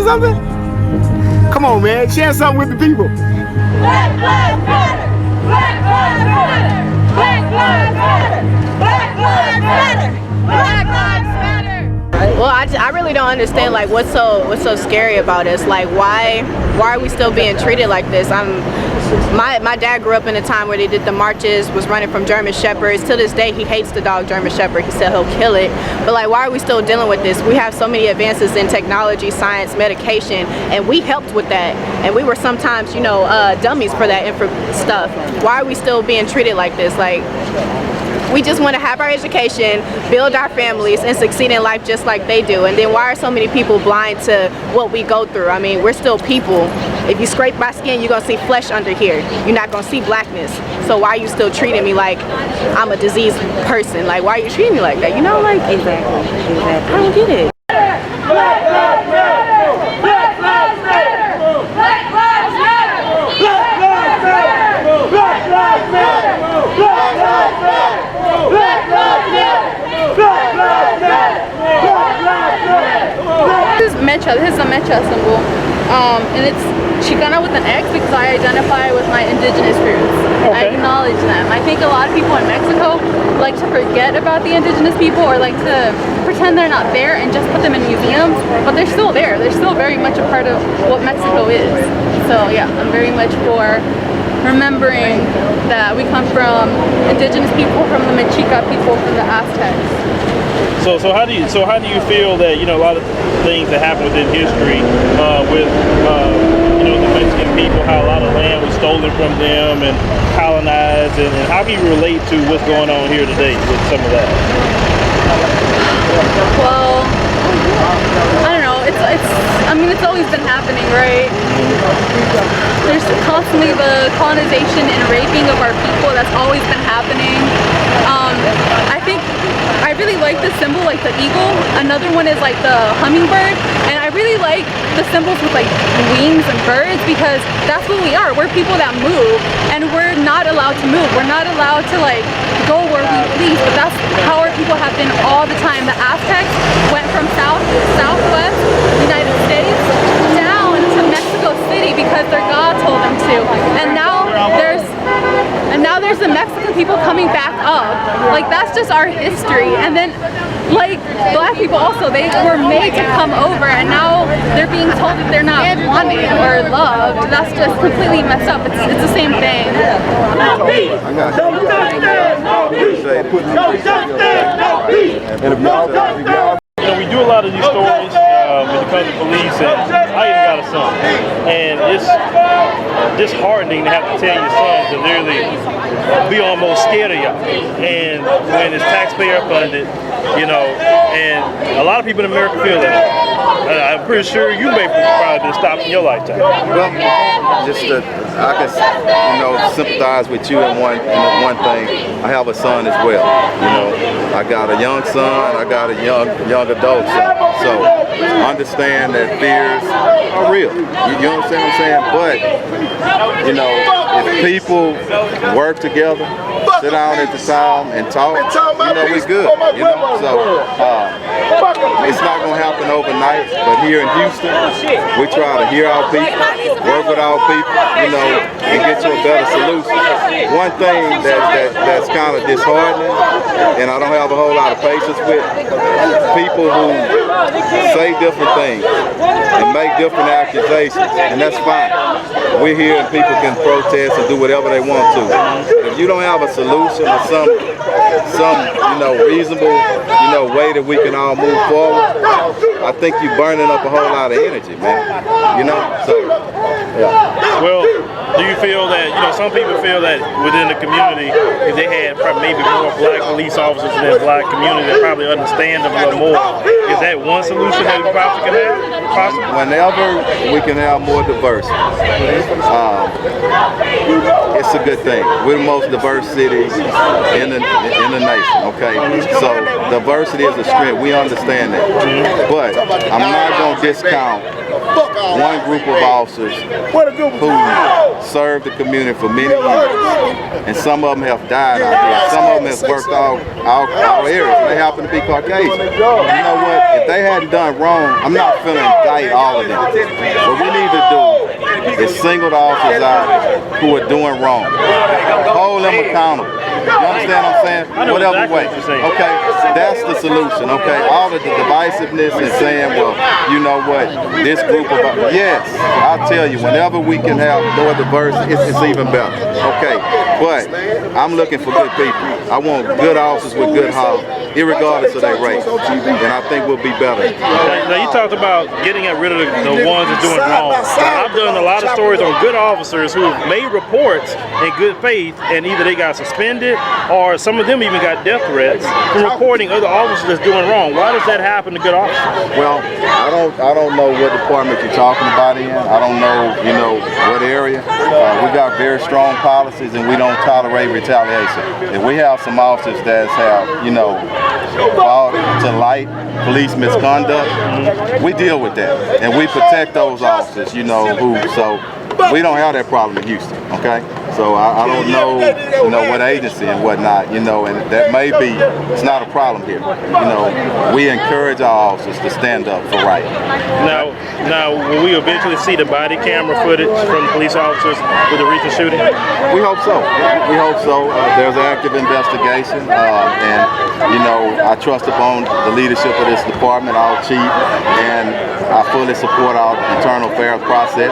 something? Come on, man. Share something with the people. Black lives matter! Black lives matter! Black lives matter! Black lives matter! Black lives matter! Well, I really don't understand like what's so scary about us. Like why are we still being treated like this? My dad grew up in a time where they did the marches, was running from German Shepherds. To this day, he hates the dog German Shepherd. He said he'll kill it. But like, why are we still dealing with this? We have so many advances in technology, science, medication, and we helped with that. And we were sometimes, you know, dummies for that stuff. Why are we still being treated like this? Like, we just want to have our education, build our families, and succeed in life just like they do. And then why are so many people blind to what we go through? I mean, we're still people. If you scrape my skin, you're going to see flesh under here. You're not going to see blackness. So why are you still treating me like I'm a diseased person? Like, why are you treating me like that? You know, like, exactly. I don't get it. Black lives matter! Black lives matter! Black lives matter! Black lives matter! Black lives matter! Black lives matter! Black lives matter! Black lives matter! Black lives matter! This is mecha. This is a mecha symbol, and it's Chicana with an X because I identify with my indigenous roots. Okay. I acknowledge them. I think a lot of people in Mexico like to forget about the indigenous people or like to pretend they're not there and just put them in museums, but they're still there. They're still very much a part of what Mexico is. So yeah, I'm very much for remembering that we come from indigenous people, from the Mexica people, from the Aztecs. So how do you feel that, you know, a lot of things that happen within history with you know, the Mexican people, how a lot of land was stolen from them and colonized, and how do you relate to what's going on here today with some of that? Well, I don't know. I mean, it's always been happening, right? There's constantly the colonization and raping of our people. That's always been happening. I think I really like the symbol, like the eagle. Another one is like the hummingbird, and I really like the symbols with like wings and birds because that's what we are. We're people that move, and we're not allowed to move. We're not allowed to like go where we please, but that's how our people have been all the time. The Aztecs went from southwest United States down to Mexico City because their God told them to, and now there's the Mexican people coming back up. Like, that's just our history. And then like black people also, they were made to come over, and now they're being told that they're not wanted or loved. That's just completely messed up. It's the same thing. No peace! No justice! No peace! No justice! No peace! No justice! You know, we do a lot of these stories when it comes to police, and I even got a son, and it's disheartening to have to tell your son to literally be almost scared of y'all. And when it's taxpayer funded, you know, and a lot of people in America feel that. I'm pretty sure you may probably been stopped in your lifetime. Well, just I can, you know, sympathize with you in one thing. I have a son as well. You know, I got a young son. I got a young adult son. So understand that fears are real. You understand what I'm saying? But you know, if people work together, sit down at the time and talk, you know, we good. You know, so it's not gonna happen overnight. But here in Houston, we try to hear our people, work with our people, you know, and get to a better solution. One thing that's kind of disheartening, and I don't have a whole lot of patience with, people who say different things and make different accusations, and that's fine. We're here and people can protest and do whatever they want to. But if you don't have a solution or some you know, reasonable, you know, way that we can all move forward, I think you're burning up a whole lot of energy, man. You know, so yeah. Well, do you feel that, you know, some people feel that within the community, if they had maybe more black police officers in the black community, they probably understand them a little more. Is that one solution that we probably can have? Possibly? Whenever we can have more diversity, it's a good thing. We're the most diverse city in the nation, okay? So diversity is a strength. We understand that. But I'm not going to discount one group of officers who served the community for many years, and some of them have died out here. Some of them have worked all areas. They happen to be Caucasian. You know what? If they hadn't done wrong, I'm not finna indict all of them. What we need to do is single the officers out who are doing wrong. Hold them accountable. You understand what I'm saying? Whatever way. Okay, that's the solution. Okay, all of the divisiveness and saying, well, you know what, this group of, yes, I'll tell you, whenever we can have more diversity, it's even better. Okay, but I'm looking for good people. I want good officers with good heart, irregardless of their race, and I think we'll be better. Okay. Now you talked about getting rid of the ones that's doing wrong. I've done a lot of stories on good officers who made reports in good faith, and either they got suspended or some of them even got death threats from reporting other officers that's doing wrong. Why does that happen to good officers? Well, I don't know what department you're talking about in. I don't know, you know, what area. We got very strong policies, and we don't tolerate retaliation. If we have some officers that have, you know, brought to light police misconduct, we deal with that, and we protect those officers, you know, so we don't have that problem in Houston, okay? So I don't know, you know, what agency and whatnot, you know, and that may be, it's not a problem here. You know, we encourage our officers to stand up for right. Now, will we eventually see the body camera footage from the police officers with the recent shooting? We hope so. We hope so. There's an active investigation, and, you know, I trust upon the leadership of this department, our chief, and I fully support our internal affairs process.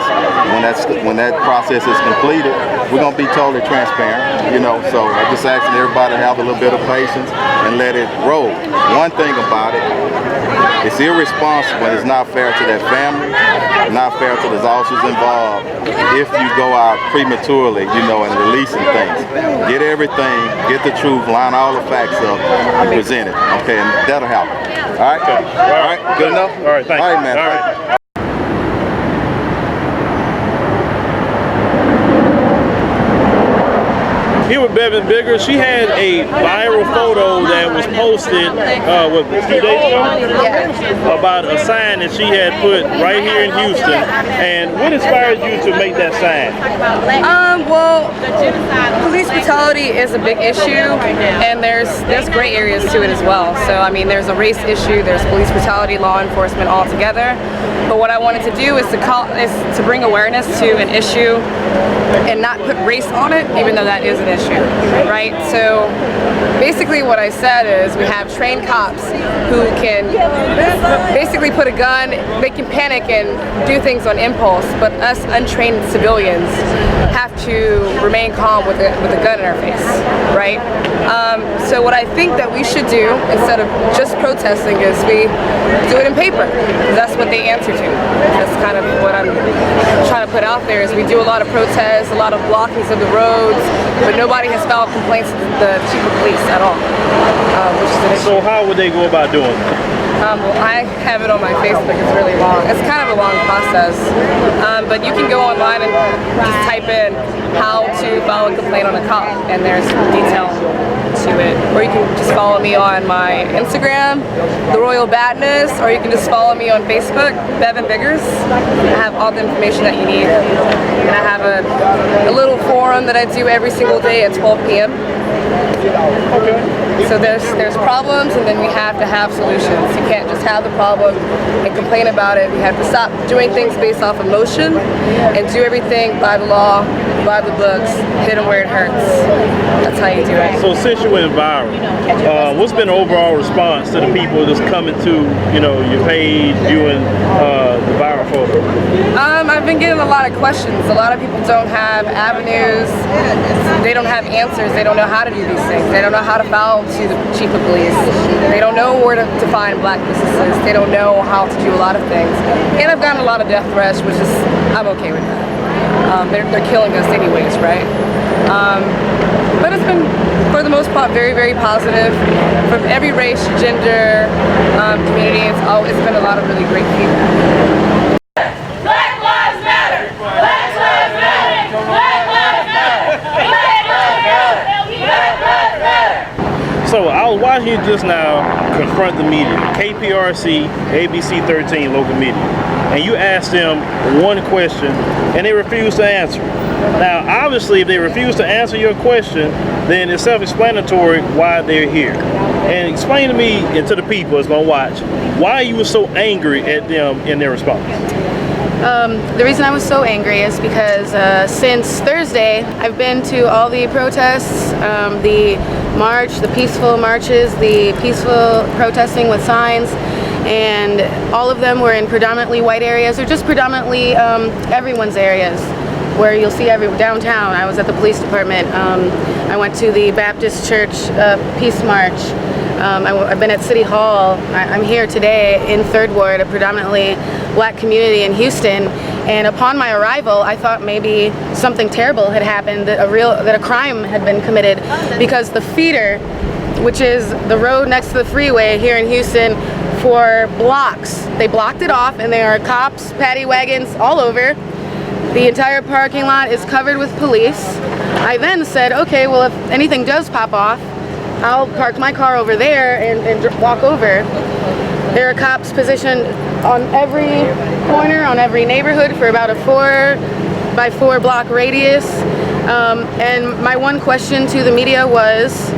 When that process is completed, we're going to be totally transparent, you know, so I'm just asking everybody to have a little bit of patience and let it roll. One thing about it, it's irresponsible and it's not fair to that family, not fair to the officers involved if you go out prematurely, you know, and releasing things. Get everything, get the truth, line all the facts up, and present it, okay, and that'll happen. All right? Okay. All right, good enough? All right, thank you. All right, man. All right. Here with Bevan Bigger, she had a viral photo that was posted a few days ago about a sign that she had put right here in Houston. And what inspired you to make that sign? Well, police brutality is a big issue, and there's gray areas to it as well. So I mean, there's a race issue, there's police brutality, law enforcement all together. But what I wanted to do is to bring awareness to an issue and not put race on it, even though that is an issue, right? So basically what I said is we have trained cops who can basically put a gun, they can panic and do things on impulse, but us untrained civilians have to remain calm with a gun in our face, right? So what I think that we should do, instead of just protesting, is we do it in paper. That's what they answer to. That's kind of what I'm trying to put out there, is we do a lot of protests, a lot of blockings of the roads, but nobody has filed complaints to the chief of police at all. Which is an issue. So how would they go about doing it? Well, I have it on my Facebook. It's really long. It's kind of a long process. But you can go online and just type in how to file a complaint on a cop, and there's detail to it. Or you can just follow me on my Instagram, The Royal Badness, or you can just follow me on Facebook, Bevan Biggers. I have all the information that you need. And I have a little forum that I do every single day at 12 p.m. So there's problems, and then we have to have solutions. You can't just have the problem and complain about it. We have to stop doing things based off emotion and do everything by the law, by the books, hit them where it hurts. That's how you do it. So since you went viral, what's been the overall response to the people that's coming to, you know, your page, viewing the viral photo? I've been getting a lot of questions. A lot of people don't have avenues. They don't have answers. They don't know how to do these things. They don't know how to file to the chief of police. They don't know where to find black businesses. They don't know how to do a lot of things. And I've gotten a lot of death threats, which is, I'm okay with that. They're killing us anyways, right? But it's been, for the most part, very, very positive. From every race, gender, community, it's been a lot of really great feedback. Black lives matter! Black lives matter! Black lives matter! Black lives matter! Black lives matter! So I was watching you just now confront the media, KPRC, ABC 13 local media, and you asked them one question and they refused to answer. Now, obviously, if they refuse to answer your question, then it's self-explanatory why they're here. And explain to me and to the people that's gonna watch, why you were so angry at them in their response. The reason I was so angry is because since Thursday, I've been to all the protests, the march, the peaceful marches, the peaceful protesting with signs, and all of them were in predominantly white areas, or just predominantly everyone's areas, where you'll see downtown. I was at the police department. I went to the Baptist Church Peace March. I've been at City Hall. I'm here today in 3rd Ward, a predominantly black community in Houston. And upon my arrival, I thought maybe something terrible had happened, that a crime had been committed, because the feeder, which is the road next to the freeway here in Houston, for blocks, they blocked it off, and there are cops, paddy wagons all over. The entire parking lot is covered with police. I then said, okay, well, if anything does pop off, I'll park my car over there and walk over. There are cops positioned on every corner, on every neighborhood for about a 4x4 block radius. And my one question to the media was,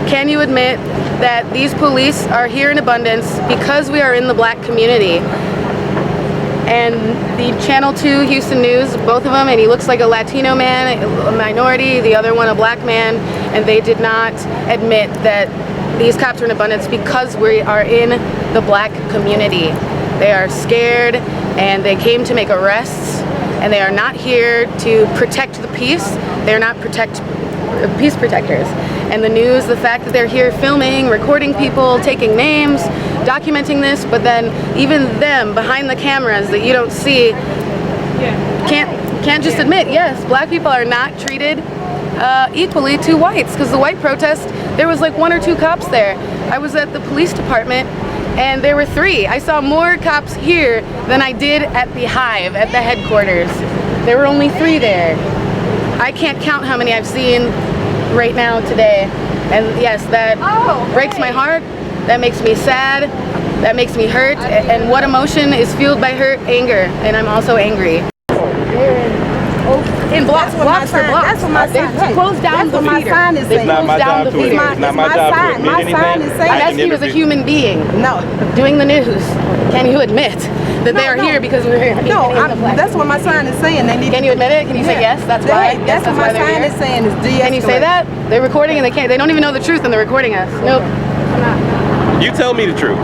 can you admit that these police are here in abundance because we are in the black community? And the Channel 2 Houston News, both of them, and he looks like a Latino man, a minority, the other one a black man, and they did not admit that these cops are in abundance because we are in the black community. They are scared, and they came to make arrests, and they are not here to protect the peace. They're not peace protectors. And the news, the fact that they're here filming, recording people, taking names, documenting this, but then even them behind the cameras that you don't see can't just admit, yes, black people are not treated equally to whites, because the white protest, there was like 1 or 2 cops there. I was at the police department and there were 3. I saw more cops here than I did at the Hive, at the headquarters. There were only 3 there. I can't count how many I've seen right now today. And yes, that breaks my heart. That makes me sad. That makes me hurt. And what emotion is fueled by hurt? Anger. And I'm also angry. In blocks for blocks. That's what my sign is. Closed down the feeder. It's not my job to admit. It's not my job to admit anything. I'm asking you as a human being. No. Doing the news. Can you admit that they are here because we're here? No, that's what my sign is saying. They need. Can you admit it? Can you say yes? That's why. That's what my sign is saying. Is de-escalate. Can you say that? They're recording and they can't. They don't even know the truth and they're recording us. Nope. I'm not. You tell me the truth.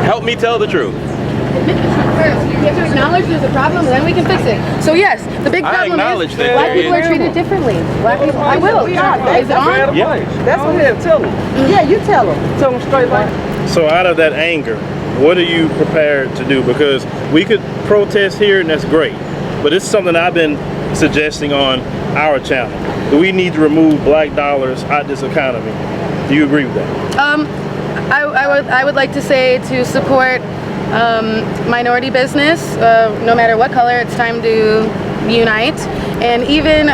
Help me tell the truth. Admit the truth first. You have to acknowledge there's a problem, and then we can fix it. So yes, the big problem is black people are treated differently. Black people. I will. Is it on? Yeah. That's what they tell them. Yeah, you tell them. Tell them straight like. So out of that anger, what are you prepared to do? Because we could protest here, and that's great. But it's something I've been suggesting on our channel. That we need to remove black dollars out this economy. Do you agree with that? I would like to say to support minority business, no matter what color. It's time to unite, and even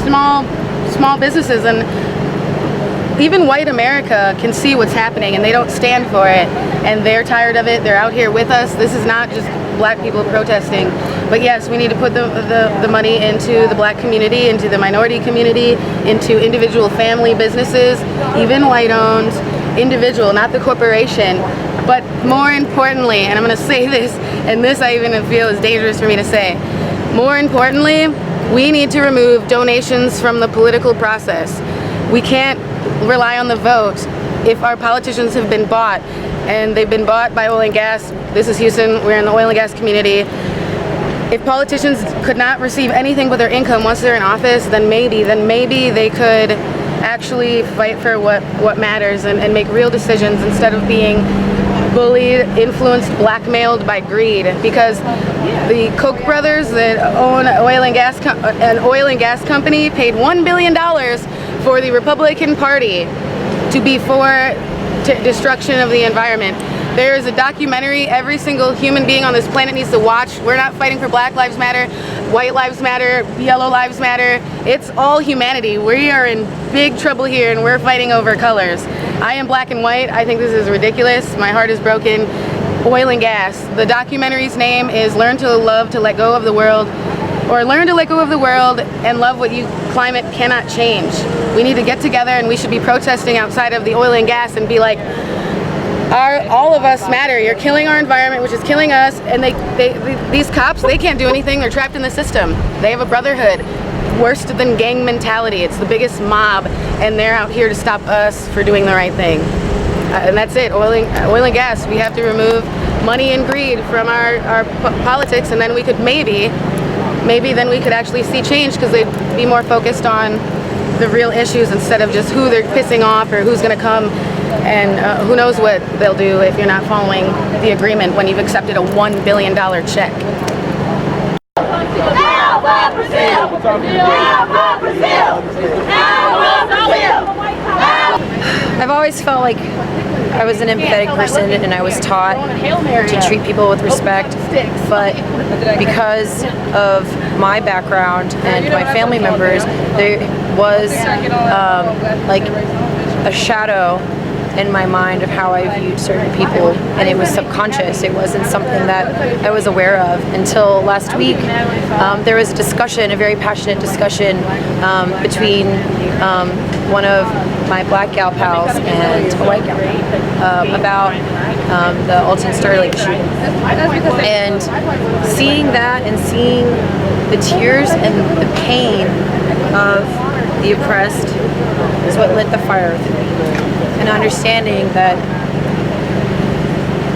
small businesses, and even white America can see what's happening, and they don't stand for it, and they're tired of it. They're out here with us. This is not just black people protesting, but yes, we need to put the money into the black community, into the minority community, into individual family businesses, even white-owned, individual, not the corporation. But more importantly, and I'm going to say this, and this I even feel is dangerous for me to say, more importantly, we need to remove donations from the political process. We can't rely on the vote if our politicians have been bought, and they've been bought by oil and gas. This is Houston, we're in the oil and gas community. If politicians could not receive anything but their income once they're in office, then maybe they could actually fight for what matters and make real decisions instead of being bullied, influenced, blackmailed by greed. Because the Koch brothers that own an oil and gas company paid $1 billion for the Republican Party to be for destruction of the environment. There is a documentary every single human being on this planet needs to watch. We're not fighting for Black Lives Matter. white lives matter, yellow lives matter. It's all humanity. We are in big trouble here and we're fighting over colors. I am black and white. I think this is ridiculous. My heart is broken. Oil and gas. The documentary's name is Learn to Love to Let Go of the World, or Learn to Let Go of the World and Love What You Climate Cannot Change. We need to get together and we should be protesting outside of the oil and gas and be like, all of us matter. You're killing our environment, which is killing us, and these cops, they can't do anything. They're trapped in the system. They have a brotherhood. Worse than gang mentality. It's the biggest mob, and they're out here to stop us for doing the right thing. And that's it. Oil and gas. We have to remove money and greed from our politics, and then we could maybe then we could actually see change, because they'd be more focused on the real issues instead of just who they're pissing off or who's going to come, and who knows what they'll do if you're not following the agreement when you've accepted a $1 billion check. Alva, Braziel! Alva, Braziel! Alva, Braziel! I've always felt like I was an empathetic person and I was taught to treat people with respect, but because of my background and my family members, there was like a shadow in my mind of how I viewed certain people, and it was subconscious. It wasn't something that I was aware of until last week. There was a discussion, a very passionate discussion between one of my black gal pals and a white gal about the Alton Sterling shooting. And seeing that and seeing the tears and the pain of the oppressed is what lit the fire within me. And understanding that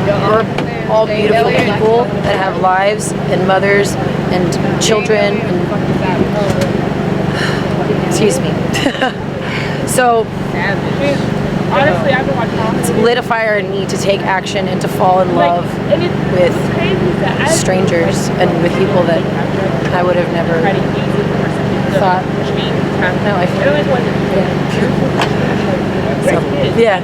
we're all beautiful people that have lives and mothers and children and excuse me. So it's lit a fire in me to take action and to fall in love with strangers and with people that I would have never thought. No, I feel yeah.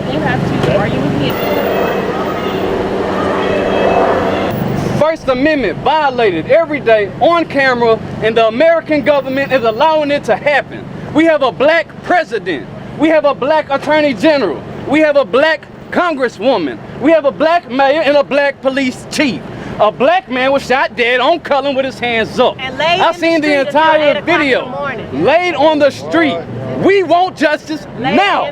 First Amendment violated every day on camera, and the American government is allowing it to happen. We have a black president. We have a black attorney general. We have a black congresswoman. We have a black mayor and a black police chief. A black man was shot dead on Cullen with his hands up. I've seen the entire video. Laid on the street. We want justice now.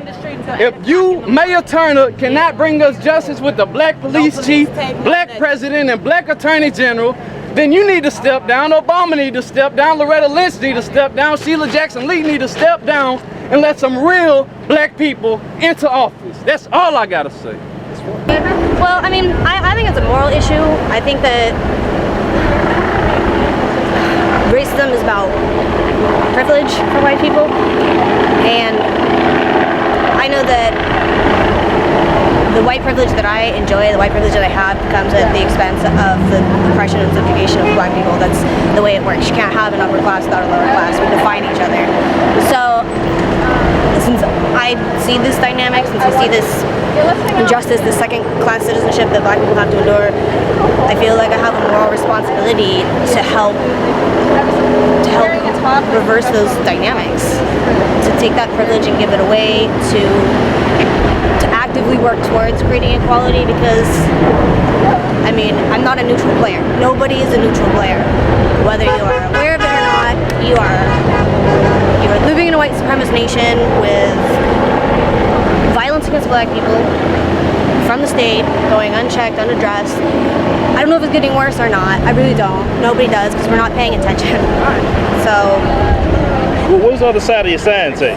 If you, Mayor Turner, cannot bring us justice with the black police chief, black president, and black attorney general, then you need to step down. Obama need to step down. Loretta Lynch need to step down. Sheila Jackson Lee need to step down and let some real black people into office. That's all I gotta say. Well, I mean, I think it's a moral issue. I think that racism is about privilege for white people, and I know that the white privilege that I enjoy, the white privilege that I have, comes at the expense of the oppression and subjugation of black people. That's the way it works. You can't have an upper class without a lower class. We define each other. So since I see this dynamic, since I see this injustice, this second-class citizenship that black people have to endure, I feel like I have a moral responsibility to help reverse those dynamics, to take that privilege and give it away, to actively work towards creating equality, because I mean, I'm not a neutral player. Nobody is a neutral player. Whether you are aware of it or not, you are living in a white supremacist nation with violence against black people from the state going unchecked, unaddressed. I don't know if it's getting worse or not. I really don't. Nobody does, because we're not paying attention. So. Well, what does the other side of your sign say?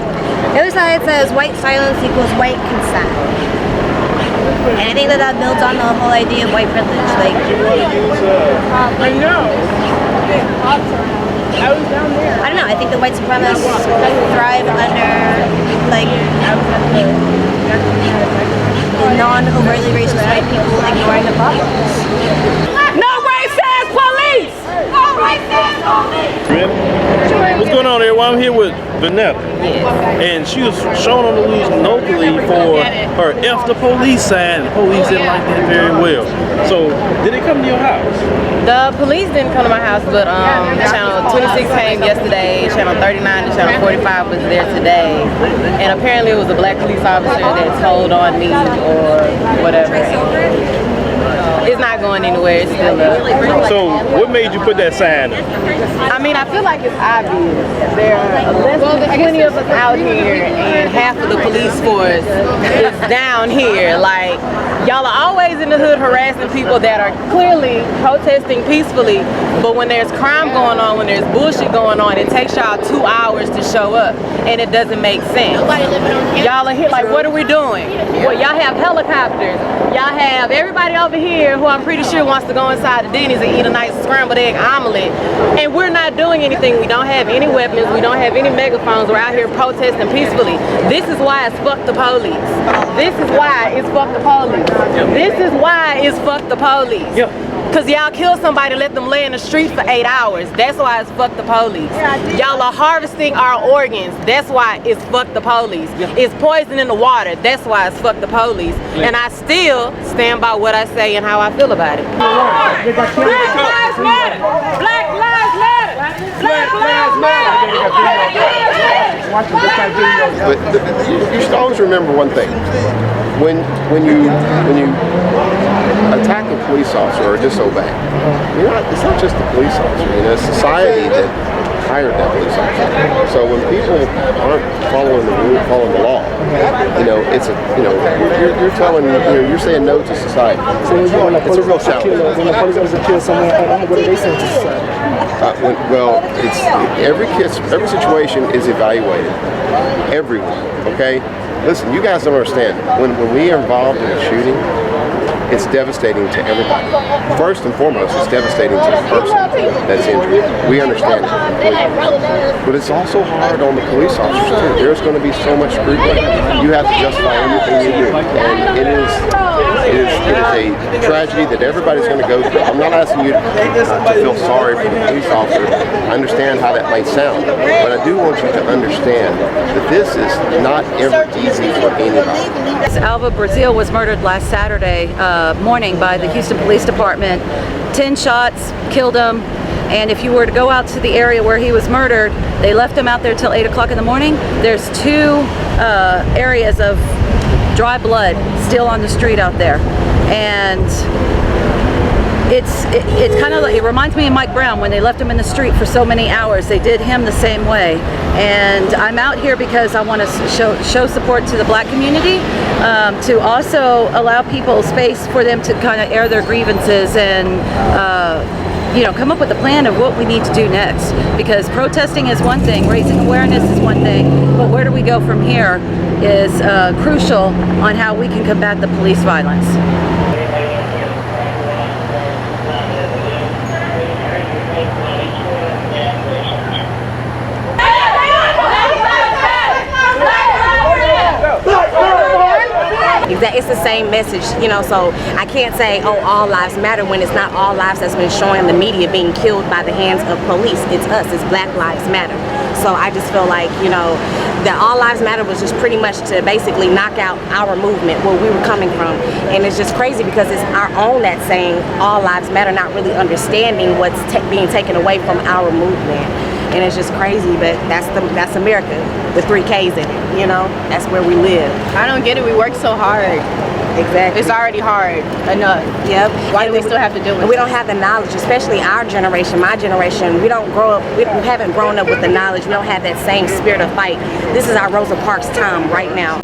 The other side says white silence equals white consent. And I think that builds on the whole idea of white privilege. Like, I know. I was down there. I don't know. I think the white supremacists thrive under like non-overtly racist white people ignoring the problems. No racist police! No racist police! What's going on, everyone? I'm here with Vanetta, and she was shown on the news locally for her F the police sign. The police didn't like that very well. So, did they come to your house? The police didn't come to my house, but Channel 26 came yesterday, channel 39 and channel 45 was there today. And apparently it was a black police officer that told on me or whatever. It's not going anywhere, it's still up. So what made you put that sign up? I mean, I feel like it's obvious. There are less than 20 of us out here and half of the police force is down here. Like, y'all are always in the hood harassing people that are clearly protesting peacefully, but when there's crime going on, when there's bullshit going on, it takes y'all 2 hours to show up, and it doesn't make sense. Y'all are here like, what are we doing? Well, y'all have helicopters. Y'all have everybody over here who I'm pretty sure wants to go inside the Denny's and eat a nice scrambled egg omelet, and we're not doing anything. We don't have any weapons. We don't have any megaphones. We're out here protesting peacefully. This is why it's fuck the police. This is why it's fuck the police. This is why it's fuck the police. Cause y'all kill somebody, let them lay in the street for 8 hours. That's why it's fuck the police. Y'all are harvesting our organs. That's why it's fuck the police. It's poison in the water. That's why it's fuck the police. And I still stand by what I say and how I feel about it. Black lives matter! Black lives matter! Black lives matter! But you should always remember one thing. When you attack a police officer or disobey, it's not just the police officer. It's society that hired that police officer. So when people aren't following the rule, following the law, you're telling, you're saying no to society. So it's a real challenge. When the police officer kills someone, what are they saying to society? It's every situation is evaluated. Everyone, okay? Listen, you guys don't understand. When we are involved in a shooting, it's devastating to everybody. First and foremost, it's devastating to the person that's injured. We understand it completely. But it's also hard on the police officers too. There's going to be so much scrutiny. You have to justify everything you do. And it is a tragedy that everybody's going to go through. I'm not asking you to feel sorry for the police officer. I understand how that might sound. But I do want you to understand that this is not ever easy for anybody. Alva Braziel was murdered last Saturday morning by the Houston Police Department. 10 shots, killed him. And if you were to go out to the area where he was murdered, they left him out there till 8 o'clock in the morning. There's 2 areas of dry blood still on the street out there. And it's kind of like, it reminds me of Mike Brown when they left him in the street for so many hours. They did him the same way. And I'm out here because I want to show support to the black community, to also allow people space for them to kind of air their grievances and come up with a plan of what we need to do next. Because protesting is one thing, raising awareness is one thing, but where do we go from here is crucial on how we can combat the police violence. It's the same message, so I can't say, oh, all lives matter when it's not all lives that's been showing the media being killed by the hands of police. It's us, it's Black Lives Matter. So I just feel like, that all lives matter was just pretty much to basically knock out our movement, where we were coming from. And it's just crazy because it's our own that's saying all lives matter, not really understanding what's being taken away from our movement. And it's just crazy, but that's America with 3 Ks in it, that's where we live. I don't get it, we work so hard. Exactly. It's already hard enough. Yep. Why do we still have to do it? We don't have the knowledge, especially our generation, my generation. We don't grow up, we haven't grown up with the knowledge. We don't have that same spirit of fight. This is our Rosa Parks time right now.